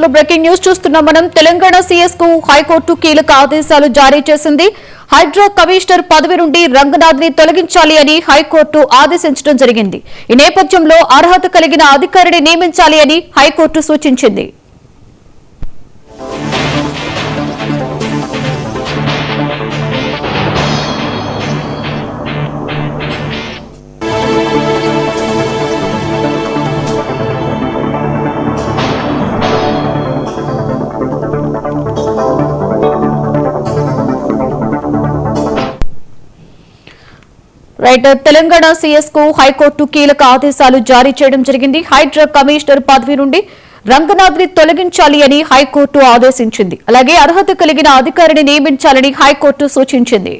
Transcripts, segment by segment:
బులెటిన్లో breaking news చూస్తున్నాం. మనం తెలంగాణ సీఎస్ కు హైకోర్టు కీలక ఆదేశాలు జారీ చేసింది. హైడ్రా కమిషనర్ పదవి నుండి రంగనాథ్ ని తొలగించాలి అని హైకోర్టు ఆదేశించడం జరిగింది. ఈ నేపథ్యంలో అర్హత కలిగిన అధికారిని నియమించాలి అని హైకోర్టు సూచించింది. తెలంగాణ సీఎస్ కు హైకోర్టు కీలక ఆదేశాలు జారీ చేయడం జరిగింది. హైడ్రా కమిషనర్ పదవి నుండి రంగనాథ్ ని తొలగించాలి అని హైకోర్టు ఆదేశించింది. అలాగే అర్హత కలిగిన అధికారిని నియమించాలని హైకోర్టు సూచించింది.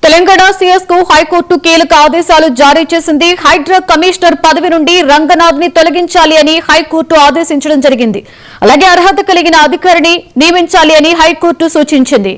తెలంగాణ సీఎస్ కు హైకోర్టు కీలక ఆదేశాలు జారీ చేసింది. హైడ్రా కమిషనర్ పదవి నుండి రంగనాథ్ ని తొలగించాలి అని హైకోర్టు ఆదేశించడం జరిగింది. అలాగే అర్హత కలిగిన అధికారిని నియమించాలి అని హైకోర్టు సూచించింది.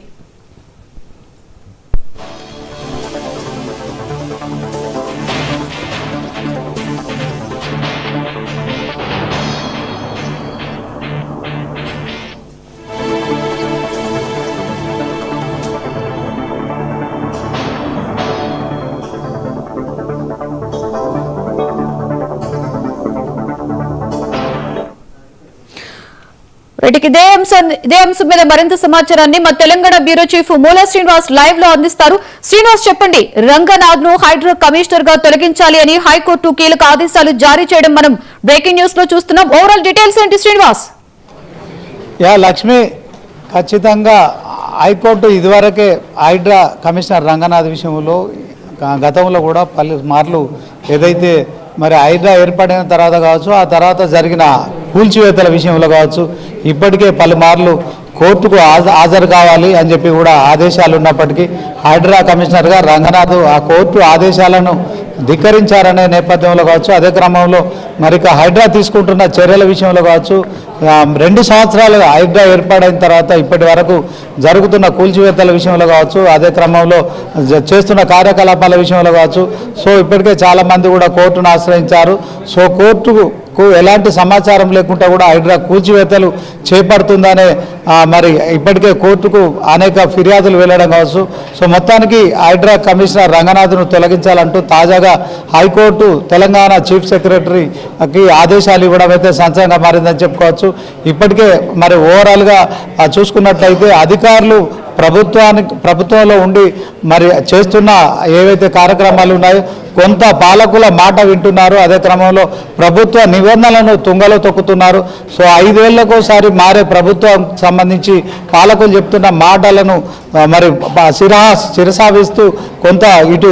ఇదే అంశం మీద మరింత సమాచారాన్ని మా తెలంగాణ బ్యూరో చీఫ్ మూల శ్రీనివాస్ లైవ్ లో అందిస్తారు. శ్రీనివాస్, చెప్పండి. రంగనాథ్ ను హైడ్రా కమిషనర్ గా తొలగించాలి అని హైకోర్టు కీలక ఆదేశాలు జారీ చేయడం మనం బ్రేకింగ్ న్యూస్ లో చూస్తున్నాం. ఓవరాల్ డీటెయిల్స్ ఏంటి శ్రీనివాస్? లక్ష్మి, ఖచ్చితంగా హైకోర్టు ఇదివరకే హైడ్రా కమిషనర్ రంగనాథ్ విషయంలో గతంలో కూడా పలుమార్లు ఏదైతే మరి హైడ్రా ఏర్పడిన తర్వాత కావచ్చు, ఆ తర్వాత జరిగిన కూల్చివేతల విషయంలో కావచ్చు, ఇప్పటికే పలుమార్లు కోర్టుకు హాజరు కావాలి అని చెప్పి కూడా ఆదేశాలు ఉన్నప్పటికీ హైడ్రా కమిషనర్గా రంగనాథ్ ఆ కోర్టు ఆదేశాలను ధిక్కరించారనే నేపథ్యంలో కావచ్చు, అదే క్రమంలో మరి హైడ్రా తీసుకుంటున్న చర్యల విషయంలో కావచ్చు, 2 సంవత్సరాలుగా హైడ్రా ఏర్పాటైన తర్వాత ఇప్పటి వరకు జరుగుతున్న కూల్చివేతల విషయంలో కావచ్చు, అదే క్రమంలో చేస్తున్న కార్యకలాపాల విషయంలో కావచ్చు. సో ఇప్పటికే చాలామంది కూడా కోర్టును ఆశ్రయించారు. సో కోర్టుకు ఎలాంటి సమాచారం లేకుండా కూడా హైడ్రా కూల్చివేతలు చేపడుతుందనే మరి ఇప్పటికే కోర్టుకు అనేక ఫిర్యాదులు వెళ్ళడం కావచ్చు. సో మొత్తానికి హైడ్రా కమిషనర్ రంగనాథ్ను తొలగించాలంటూ తాజాగా హైకోర్టు తెలంగాణ చీఫ్ సెక్రటరీకి ఆదేశాలు ఇవ్వడం అయితే సంచలనంగా మారిందని చెప్పుకోవచ్చు. ఇప్పటికే మరి ఓవరాల్గా చూసుకున్నట్లయితే అధికారులు ప్రభుత్వంలో ఉండి మరి చేస్తున్న ఏవైతే కార్యక్రమాలు ఉన్నాయో కొంత పాలకుల మాట వింటున్నారు. అదే క్రమంలో ప్రభుత్వ నిబంధనలను తుంగలో తొక్కుతున్నారు. సో 5 ఏళ్లకోసారి మారే ప్రభుత్వం సంబంధించి పాలకులు చెప్తున్న మాటలను మరి శిరసావిస్తూ కొంత ఇటు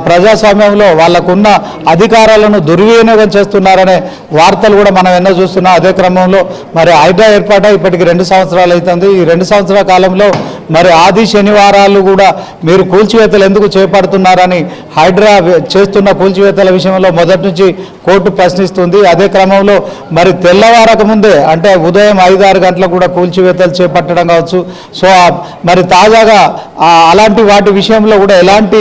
ప్రజాస్వామ్యంలో వాళ్ళకున్న అధికారాలను దుర్వినియోగం చేస్తున్నారనే వార్తలు కూడా మనం ఎన్నో చూస్తున్నాం. అదే క్రమంలో మరి హైడ్రా ఏర్పాటై ఇప్పటికి 2 సంవత్సరాలు అవుతుంది. ఈ 2 సంవత్సరాల కాలంలో మరి ఆది శనివారాలు కూడా మీరు కూల్చివేతలు ఎందుకు చేపడుతున్నారని హైడ్రా చేస్తున్న కూల్చివేతల విషయంలో మొదటి నుంచి కోర్టు ప్రశ్నిస్తుంది. అదే క్రమంలో మరి తెల్లవారక ముందే అంటే ఉదయం 5-6 గంటలకు కూడా కూల్చివేతలు చేపట్టడం కావచ్చు. సో మరి తాజాగా అలాంటి వాటి విషయంలో కూడా ఎలాంటి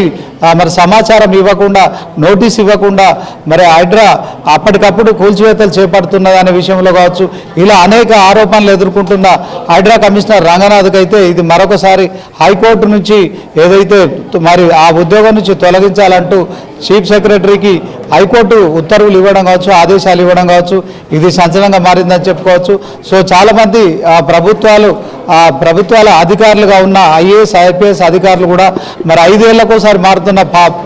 మరి సమాచారం ఇవ్వకుండా, నోటీస్ ఇవ్వకుండా మరి హైడ్రా అప్పటికప్పుడు కూల్చివేతలు చేపడుతున్నదనే విషయంలో కావచ్చు, ఇలా అనేక ఆరోపణలు ఎదుర్కొంటున్న హైడ్రా కమిషనర్ రంగనాథ్కి అయితే ఇది మరొకసారి హైకోర్టు నుంచి ఏదైతే మరి ఆ ఉద్యోగం నుంచి తొలగించాలంటూ చీఫ్ సెక్రటరీకి హైకోర్టు ఉత్తర్వులు ఇవ్వడం కావచ్చు, ఆదేశాలు ఇవ్వడం కావచ్చు, ఇది సంచలనంగా మారిందని చెప్పుకోవచ్చు. సో చాలామంది ప్రభుత్వాల అధికారులుగా ఉన్న ఐఏఎస్ ఐపీఎస్ అధికారులు కూడా మరి 5 ఏళ్లకోసారి మారుతున్న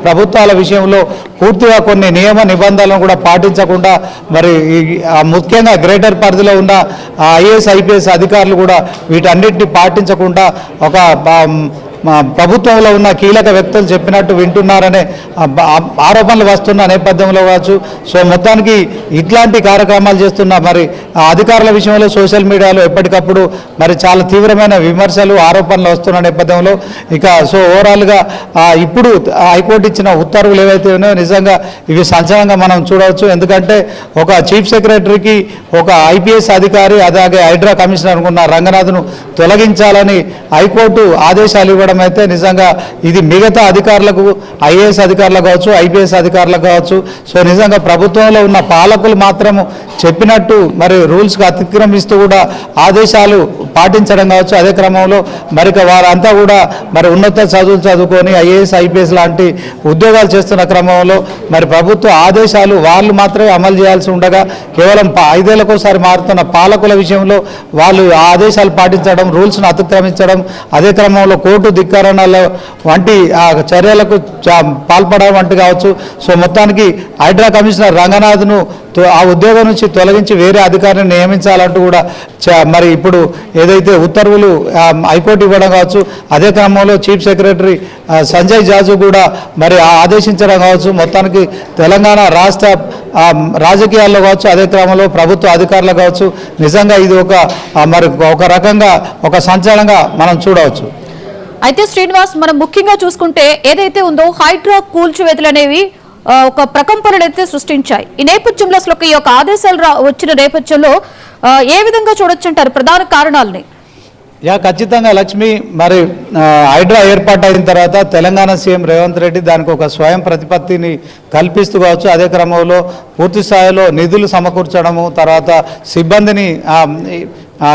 ప్రభుత్వాల విషయంలో పూర్తిగా కొన్ని నియమ నిబంధనలను కూడా పాటించకుండా మరి ముఖ్యంగా గ్రేటర్ పరిధిలో ఉన్న ఐఏఎస్ ఐపీఎస్ అధికారులు కూడా వీటన్నిటిని పాటించకుండా ఒక ప్రభుత్వంలో ఉన్న కీలక వ్యక్తులు చెప్పినట్టు వింటున్నారనే ఆరోపణలు వస్తున్న నేపథ్యంలో కావచ్చు. సో మొత్తానికి ఇట్లాంటి కార్యక్రమాలు చేస్తున్న మరి అధికారుల విషయంలో సోషల్ మీడియాలో ఎప్పటికప్పుడు మరి చాలా తీవ్రమైన విమర్శలు, ఆరోపణలు వస్తున్న నేపథ్యంలో సో ఓవరాల్గా ఇప్పుడు హైకోర్టు ఇచ్చిన ఉత్తర్వులు ఏవైతే ఉన్నాయో నిజంగా ఇవి సంచలనంగా మనం చూడవచ్చు. ఎందుకంటే ఒక చీఫ్ సెక్రటరీకి ఒక ఐపీఎస్ అధికారి అలాగే హైడ్రా కమిషనర్ ఉన్న రంగనాథ్ను తొలగించాలని హైకోర్టు ఆదేశాలు ఇవ్వడం అయితే నిజంగా ఇది మిగతా అధికారులకు, ఐఏఎస్ అధికారులకు కావచ్చు, ఐపీఎస్ అధికారులకు కావచ్చు, సో నిజంగా ప్రభుత్వంలో ఉన్న పాలకులు మాత్రము చెప్పినట్టు మరి రూల్స్కి అతిక్రమిస్తూ కూడా ఆదేశాలు పాటించడం కావచ్చు. అదే క్రమంలో మరి వారంతా కూడా మరి ఉన్నత చదువులు చదువుకొని ఐఏఎస్ ఐపీఎస్ లాంటి ఉద్యోగాలు చేస్తున్న క్రమంలో మరి ప్రభుత్వ ఆదేశాలు వాళ్ళు మాత్రమే అమలు చేయాల్సి ఉండగా కేవలం 5 ఏళ్లకోసారి మారుతున్న పాలకుల విషయంలో వాళ్ళు ఆదేశాలు పాటించడం, రూల్స్ను అతిక్రమించడం, అదే క్రమంలో కోర్టు ధిక్కరణల వంటి చర్యలకు పాల్పడడం వంటి కావచ్చు. సో మొత్తానికి హైడ్రా కమిషనర్ రంగనాథ్ను ఆ ఉద్యోగం నుంచి తొలగించి వేరే అధికారిని నియమించాలంటూ కూడా మరి ఇప్పుడు ఏదైతే ఉత్తర్వులు హైకోర్టు ఇవ్వడం కావచ్చు, అదే క్రమంలో చీఫ్ సెక్రటరీ సంజయ్ జాజు కూడా మరి ఆదేశించడం కావచ్చు. మొత్తానికి తెలంగాణ రాష్ట్ర రాజకీయాల్లో కావచ్చు, అదే క్రమంలో ప్రభుత్వ అధికారులు కావచ్చు, నిజంగా ఇది ఒక రకంగా ఒక సంచలనంగా మనం చూడవచ్చు. అయితే శ్రీనివాస్, మనం ముఖ్యంగా చూసుకుంటే ఏదైతే ఉందో హైడ్రా కూల్చివేతలు అనేవి ఒక ప్రకంపనలు అయితే సృష్టించాయి. ఈ నేపథ్యంలో అసలు ఈ యొక్క ఆదేశాలు వచ్చిన నేపథ్యంలో ఏ విధంగా చూడొచ్చు అంటారు ప్రధాన కారణాలని? ఖచ్చితంగా లక్ష్మి, మరి హైడ్రా ఏర్పాటైన తర్వాత తెలంగాణ సీఎం రేవంత్ రెడ్డి దానికి ఒక స్వయం ప్రతిపత్తిని కల్పిస్తూ కావచ్చు, అదే క్రమంలో పూర్తి స్థాయిలో నిధులు సమకూర్చడము, తర్వాత సిబ్బందిని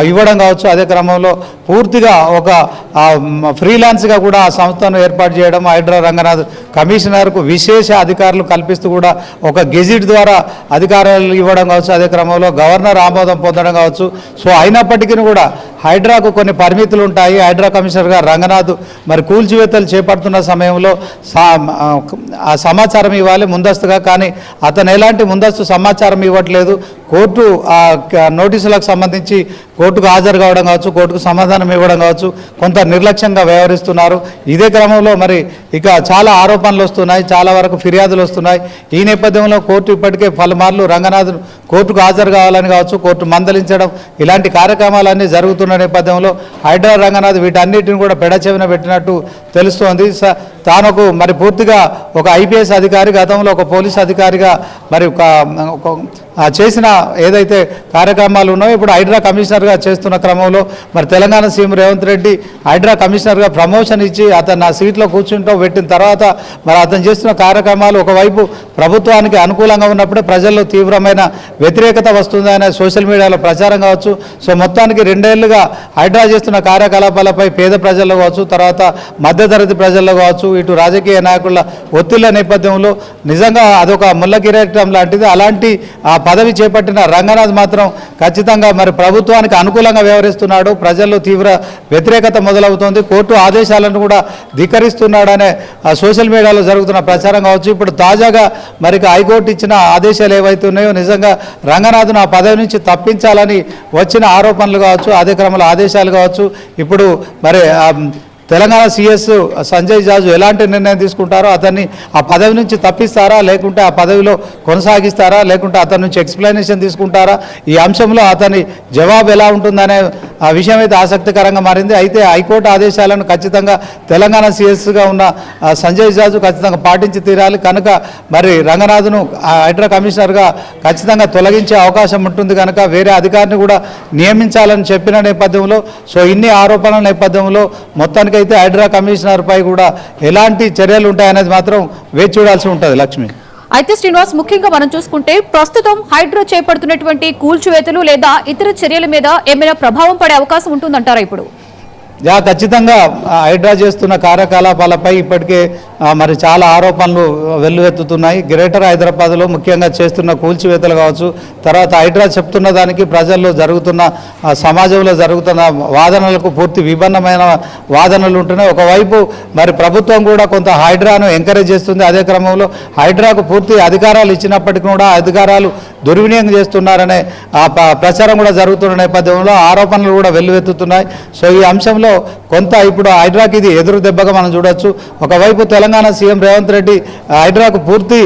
ఇవ్వడం కావచ్చు, అదే క్రమంలో పూర్తిగా ఒక ఫ్రీలాన్స్గా కూడా ఆ సంస్థను ఏర్పాటు చేయడం, హైడ్రా రంగనాథ్ కమిషనర్కు విశేష అధికారులు కల్పిస్తూ కూడా ఒక గెజిట్ ద్వారా అధికారాలు ఇవ్వడం కావచ్చు, అదే క్రమంలో గవర్నర్ ఆమోదం పొందడం కావచ్చు. సో అయినప్పటికీ కూడా హైడ్రాకు కొన్ని పరిమితులు ఉంటాయి. హైడ్రా కమిషనర్గా రంగనాథ్ మరి కూల్చివేతలు చేపడుతున్న సమయంలో ఆ సమాచారం ఇవ్వాలి ముందస్తుగా, కానీ అతను ఎలాంటి ముందస్తు సమాచారం ఇవ్వట్లేదు. కోర్టు నోటీసులకు సంబంధించి కోర్టుకు హాజరు కావడం కావచ్చు, కోర్టుకు సమాధానం ఇవ్వడం కావచ్చు, కొంత నిర్లక్ష్యంగా వ్యవహరిస్తున్నారు. ఇదే క్రమంలో మరి ఇక చాలా ఆరోపణలు వస్తున్నాయి, చాలా వరకు ఫిర్యాదులు వస్తున్నాయి. ఈ నేపథ్యంలో కోర్టు ఇప్పటికే పలుమార్లు రంగనాథ్ కోర్టుకు హాజరు కావాలని కావచ్చు, కోర్టు మందలించడం, ఇలాంటి కార్యక్రమాలన్నీ జరుగుతున్న నేపథ్యంలో హైడ్రా రంగనాథ్ వీటన్నిటిని కూడా పెడచెవిన పెట్టినట్టు తెలుస్తోంది. తానకు మరి పూర్తిగా ఒక ఐపీఎస్ అధికారి, గతంలో ఒక పోలీస్ అధికారిగా మరి ఒక చేసిన ఏదైతే కార్యక్రమాలు ఉన్నాయో ఇప్పుడు హైడ్రా కమిషనర్గా చేస్తున్న క్రమంలో మరి తెలంగాణ సీఎం రేవంత్ రెడ్డి హైడ్రా కమిషనర్గా ప్రమోషన్ ఇచ్చి అతను నా సీట్లో కూర్చుంటూ పెట్టిన తర్వాత మరి అతను చేస్తున్న కార్యక్రమాలు ఒకవైపు ప్రభుత్వానికి అనుకూలంగా ఉన్నప్పుడే ప్రజల్లో తీవ్రమైన వ్యతిరేకత వస్తుందనే సోషల్ మీడియాలో ప్రచారం కావచ్చు. సో మొత్తానికి 2 ఏళ్లుగా హైడ్రా చేస్తున్న కార్యకలాపాలపై పేద ప్రజల్లో కావచ్చు, తర్వాత మధ్యతరగతి ప్రజల్లో కావచ్చు, ఇటు రాజకీయ నాయకుల ఒత్తిళ్ల నేపథ్యంలో నిజంగా అదొక ముళ్ళ కిరీటం లాంటిది. అలాంటి ఆ పదవి చేపట్టిన రంగనాథ్ మాత్రం ఖచ్చితంగా మరి ప్రభుత్వానికి అనుకూలంగా వ్యవహరిస్తున్నాడు. ప్రజల్లో తీవ్ర వ్యతిరేకత మొదలవుతోంది. కోర్టు ఆదేశాలను కూడా ధిక్కరిస్తున్నాడనే సోషల్ మీడియాలో జరుగుతున్న ప్రచారం కావచ్చు. ఇప్పుడు తాజాగా మరి హైకోర్టు ఇచ్చిన ఆదేశాలు ఏవైతే ఉన్నాయో నిజంగా రంగనాథ్ను ఆ పదవి నుంచి తప్పించాలని వచ్చిన ఆరోపణలు కావచ్చు, అదే క్రమంలో ఆదేశాలు కావచ్చు. ఇప్పుడు మరి తెలంగాణ సీఎస్ సంజయ్ జాజు ఎలాంటి నిర్ణయం తీసుకుంటారో అతన్ని ఆ పదవి నుంచి తప్పిస్తారా, లేకుంటే ఆ పదవిలో కొనసాగిస్తారా, లేకుంటే అతని నుంచి ఎక్స్ప్లెనేషన్ తీసుకుంటారా, ఈ అంశంలో అతని జవాబు ఎలా ఉంటుందనే ఆ విషయం అయితే ఆసక్తికరంగా మారింది. అయితే హైకోర్టు ఆదేశాలను ఖచ్చితంగా తెలంగాణ సీఎస్గా ఉన్న సంజయ్ జాజు ఖచ్చితంగా పాటించి తీరాలి. కనుక మరి రంగనాథ్ను హైడ్రా కమిషనర్గా ఖచ్చితంగా తొలగించే అవకాశం ఉంటుంది. కనుక వేరే అధికారిని కూడా నియమించాలని చెప్పిన నేపథ్యంలో సో ఇన్ని ఆరోపణల నేపథ్యంలో మొత్తానికి అయితే హైడ్రా కమిషనర్ పై కూడా ఎలాంటి చర్యలు ఉంటాయనేది మాత్రం వేచి చూడాల్సి ఉంటుంది. లక్ష్మి, అయితే శ్రీనివాస్, ముఖ్యంగా మనం చూసుకుంటే ప్రస్తుతం హైడ్రా చేపడుతున్నటువంటి కూల్చివేతలు లేదా ఇతర చర్యల మీద ఏమైనా ప్రభావం పడే అవకాశం ఉంటుందంటారా? ఇప్పుడు ఖచ్చితంగా హైడ్రా చేస్తున్న కార్యకలాపాలపై ఇప్పటికే మరి చాలా ఆరోపణలు వెల్లువెత్తుతున్నాయి. గ్రేటర్ హైదరాబాద్లో ముఖ్యంగా చేస్తున్న కూల్చివేతలు కావచ్చు, తర్వాత హైడ్రా చెప్తున్న దానికి ప్రజల్లో జరుగుతున్న సమాజంలో జరుగుతున్న వాదనలకు పూర్తి విభిన్నమైన వాదనలు ఉంటున్నాయి. ఒకవైపు మరి ప్రభుత్వం కూడా కొంత హైడ్రాను ఎంకరేజ్ చేస్తుంది. అదే క్రమంలో హైడ్రాకు పూర్తి అధికారాలు ఇచ్చినప్పటికీ కూడా అధికారాలు దుర్వినియోగం చేస్తున్నారనే ప్రచారం కూడా జరుగుతున్న నేపథ్యంలో ఆరోపణలు కూడా వెల్లువెత్తుతున్నాయి. సో ఈ అంశంలో కొంత ఇప్పుడు హైడ్రాకి ఇది ఎదురు దెబ్బగా మనం చూడొచ్చు. ఒకవైపు తెలంగాణ సీఎం రేవంత్ రెడ్డి హైడ్రాకు పూర్తి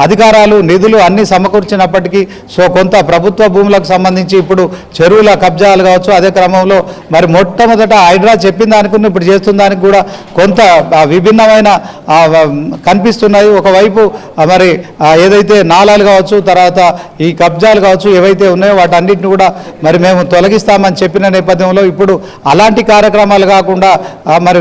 అధికారాలు, నిధులు అన్నీ సమకూర్చినప్పటికీ సో కొంత ప్రభుత్వ భూములకు సంబంధించి ఇప్పుడు చెరువుల కబ్జాలు కావచ్చు, అదే క్రమంలో మరి మొట్టమొదట హైడ్రా చెప్పిన దానికి ఇప్పుడు చేస్తున్న దానికి కూడా కొంత విభిన్నమైన కనిపిస్తున్నాయి. ఒకవైపు మరి ఏదైతే నాలాలు కావచ్చు, తర్వాత ఈ కబ్జాలు కావచ్చు ఏవైతే ఉన్నాయో వాటన్నిటిని కూడా మరి మేము తొలగిస్తామని చెప్పిన నేపథ్యంలో ఇప్పుడు అలాంటి కార్యక్రమాలు కాకుండా మరి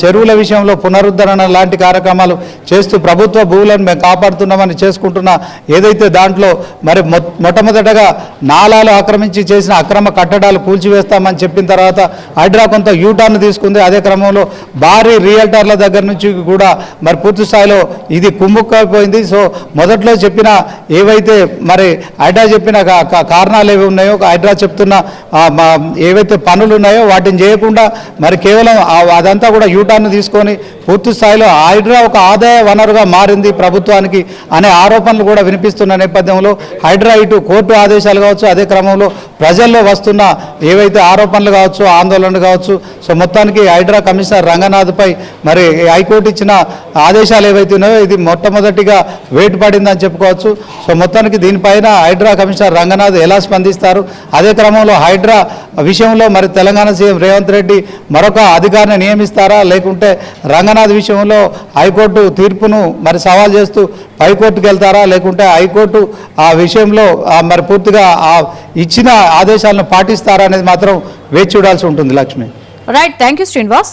చెరువుల విషయంలో పునరుద్ధరణ లాంటి కార్యక్రమాలు చేస్తూ ప్రభుత్వ భూములను మేము కాపాడుతున్నామని చేసుకుంటున్న ఏదైతే దాంట్లో మరి మొట్టమొదటగా నాలాలు ఆక్రమించి చేసిన అక్రమ కట్టడాలు కూల్చివేస్తామని చెప్పిన తర్వాత హైడ్రా కొంత యూటర్న్ తీసుకుంది. అదే క్రమంలో భారీ రియల్టర్ల దగ్గర నుంచి కూడా మరి పూర్తి స్థాయిలో ఇది కుమ్ముకపోయింది. సో మొదట్లో చెప్పిన ఏవైతే మరి హైడ్రా చెప్పిన కారణాలు ఏవి ఉన్నాయో, హైడ్రా చెప్తున్న ఏవైతే పనులు ఉన్నాయో వాటిని చేయకుండా మరి కేవలం అదంతా కూడా యూటర్న్ తీసుకొని పూర్తి స్థాయిలో హైడ్రా ఒక ఆదాయ వనరుగా మారింది ప్రభుత్వానికి అనే ఆరోపణలు కూడా వినిపిస్తున్న నేపథ్యంలో హైడ్రా ఇటు కోర్టు ఆదేశాలు కావచ్చు, అదే క్రమంలో ప్రజల్లో వస్తున్న ఏవైతే ఆరోపణలు కావచ్చు, ఆందోళనలు కావచ్చు, సో మొత్తానికి హైడ్రా కమిషనర్ రంగనాథ్పై మరి హైకోర్టు ఇచ్చిన ఆదేశాలు ఏవైతే ఉన్నాయో ఇది మొట్టమొదటిగా వేటు పడిందని చెప్పుకోవచ్చు. సో మొత్తానికి దీనిపైన హైడ్రా కమిషనర్ రంగనాథ్ ఎలా స్పందిస్తారు, అదే క్రమంలో హైడ్రా విషయంలో మరి తెలంగాణ సీఎం రేవంత్ రెడ్డి మరొక అధికారిని నియమిస్తారా, లేకుంటే రంగనాథ్ విషయంలో హైకోర్టు తీర్పును మరి సవాల్ చేస్తూ హైకోర్టుకు వెళ్తారా, లేకుంటే హైకోర్టు ఆ విషయంలో మరి పూర్తిగా ఇచ్చిన ఆదేశాలను పాటిస్తారా అనేది మాత్రం వేచి చూడాల్సి ఉంటుంది. Lakshmi, right, thank you Srinivas.